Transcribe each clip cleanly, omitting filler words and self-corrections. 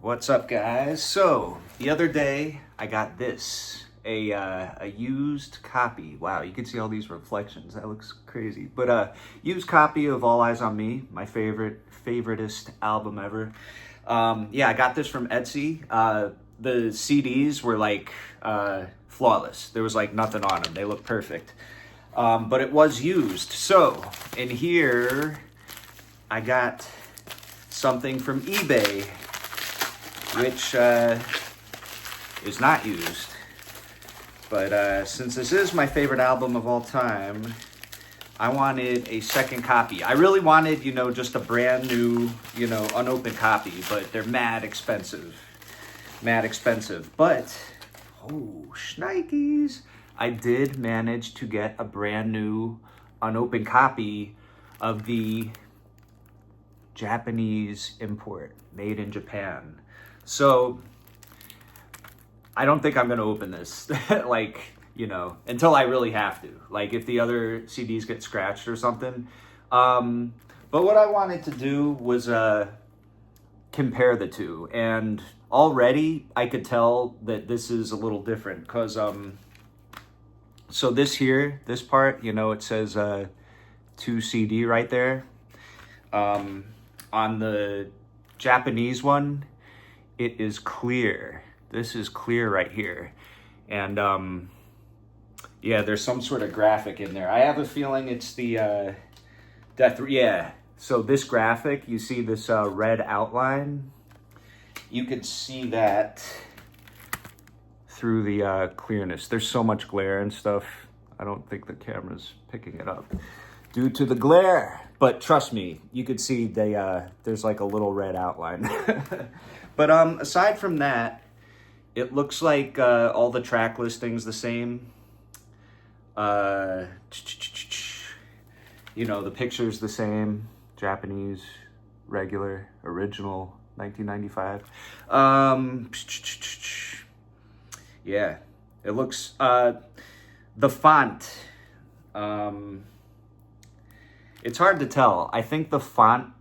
What's up, guys? So the other day I got this, a used copy. Wow, you can see all these reflections. That looks crazy. But used copy of All Eyez on Me, my favoritist album ever. Yeah, I got this from Etsy. The CDs were like flawless. There was like nothing on them. They look perfect. But it was used. So in here, I got something from eBay, which is not used. But since this is my favorite album of all time, I wanted a second copy. I really wanted, just a brand new, unopened copy, but they're mad expensive. Mad expensive. But, oh, shnikes. I did manage to get a brand new unopened copy of the Japanese import, made in Japan. So I don't think I'm gonna open this, until I really have to. Like if the other CDs get scratched or something. But what I wanted to do was compare the two, and already I could tell that this is a little different because so this part, it says 2 CD right there. On the Japanese one, it is clear. This is clear right here. And yeah, there's some sort of graphic in there. I have a feeling it's the yeah. So this graphic, you see this red outline. You could see that through the clearness. There's so much glare and stuff. I don't think the camera's picking it up due to the glare. But trust me, you could see there's like a little red outline. But aside from that, it looks like all the track listings the same. The picture's the same. Japanese, regular, original, 1995. Yeah, it looks, the font, it's hard to tell. I think the font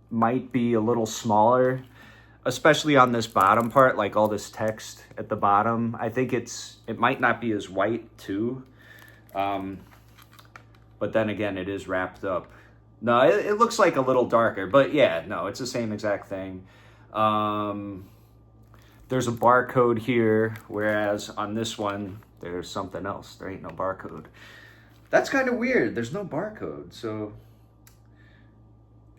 might be a little smaller, especially on this bottom part, like all this text at the bottom. I think it might not be as white too. But then again, it is wrapped up. No, it looks like a little darker, but yeah, no, it's the same exact thing. There's a barcode here, whereas on this one, there's something else. There ain't no barcode. That's kind of weird. There's no barcode, so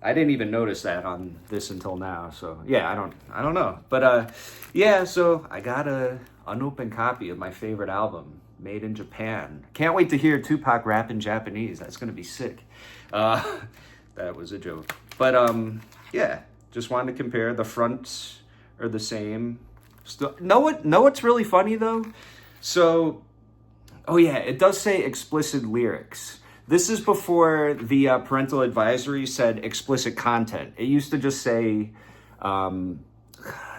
I didn't even notice that on this until now. So yeah, I don't know. But yeah, so I got a unopened copy of my favorite album, made in Japan. Can't wait to hear Tupac rap in Japanese. That's gonna be sick. That was a joke. But yeah, just wanted to compare. The fronts are the same. Know what's really funny though? So, oh yeah, it does say explicit lyrics. This is before the parental advisory said explicit content. It used to just say,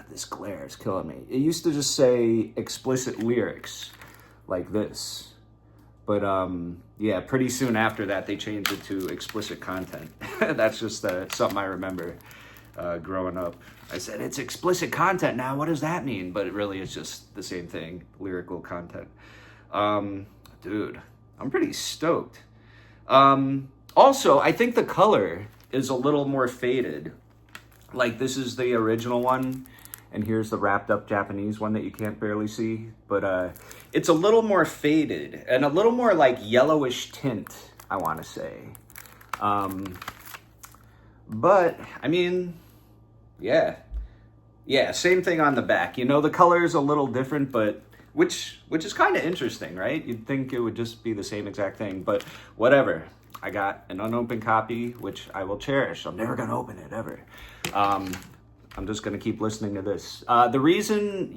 this glare is killing me. It used to just say explicit lyrics like this. But yeah, pretty soon after that, they changed it to explicit content. That's just something I remember growing up. I said, it's explicit content now. What does that mean? But it really is just the same thing, lyrical content. Dude, I'm pretty stoked. Also, I think the color is a little more faded. Like this is the original one, and here's the wrapped up Japanese one that you can't barely see. But it's a little more faded and a little more like yellowish tint, I want to say. But I mean, yeah, same thing on the back. The color is a little different, but which is kind of interesting, right? You'd think it would just be the same exact thing, but whatever. I got an unopened copy, which I will cherish. I'm never gonna open it ever. I'm just gonna keep listening to this. The reason,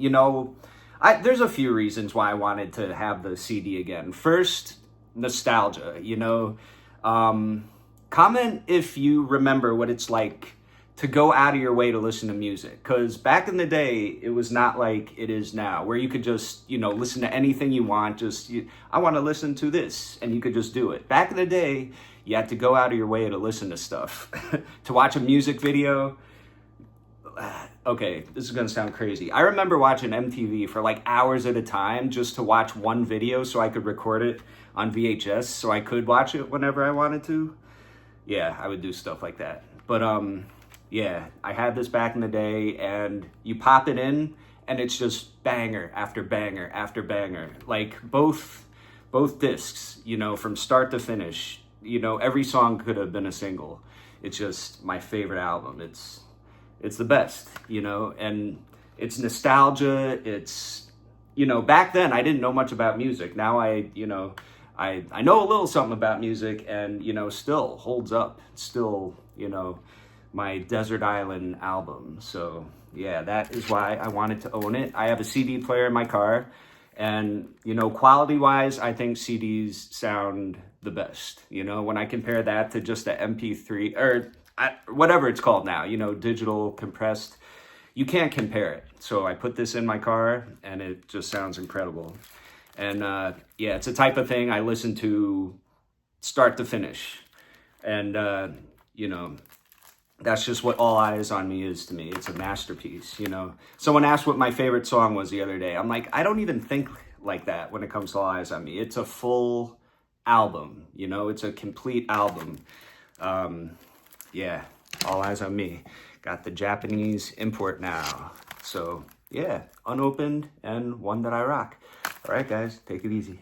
there's a few reasons why I wanted to have the CD again. First, nostalgia. Comment if you remember what it's like to go out of your way to listen to music, because back in the day it was not like it is now, where you could just listen to anything you want. I want to listen to this, and you could just do it. Back in the day, you had to go out of your way to listen to stuff. To watch a music video, okay, this is gonna sound crazy. I remember watching MTV for like hours at a time just to watch one video so I could record it on VHS so I could watch it whenever I wanted to. Yeah, I would do stuff like that. But yeah, I had this back in the day, and you pop it in and it's just banger after banger after banger. Like both discs, you know, from start to finish. You know, every song could have been a single. It's just my favorite album. It's the best, you know, and it's nostalgia. It's, you know, back then I didn't know much about music. Now I know a little something about music, and, you know, still holds up. Still, you know, my Desert Island album. So yeah, that is why I wanted to own it. I have a CD player in my car, and, you know, quality wise, I think CDs sound the best. You know, when I compare that to just the MP3 or whatever it's called now, you know, digital compressed, you can't compare it. So I put this in my car and it just sounds incredible. And yeah, it's a type of thing I listen to start to finish. And, you know, that's just what All Eyez on Me is to me. It's a masterpiece, you know. Someone asked what my favorite song was the other day. I'm like, I don't even think like that when it comes to All Eyez on Me. It's a full album, you know. It's a complete album. Yeah, All Eyez on Me. Got the Japanese import now. So, yeah, unopened and one that I rock. All right, guys, take it easy.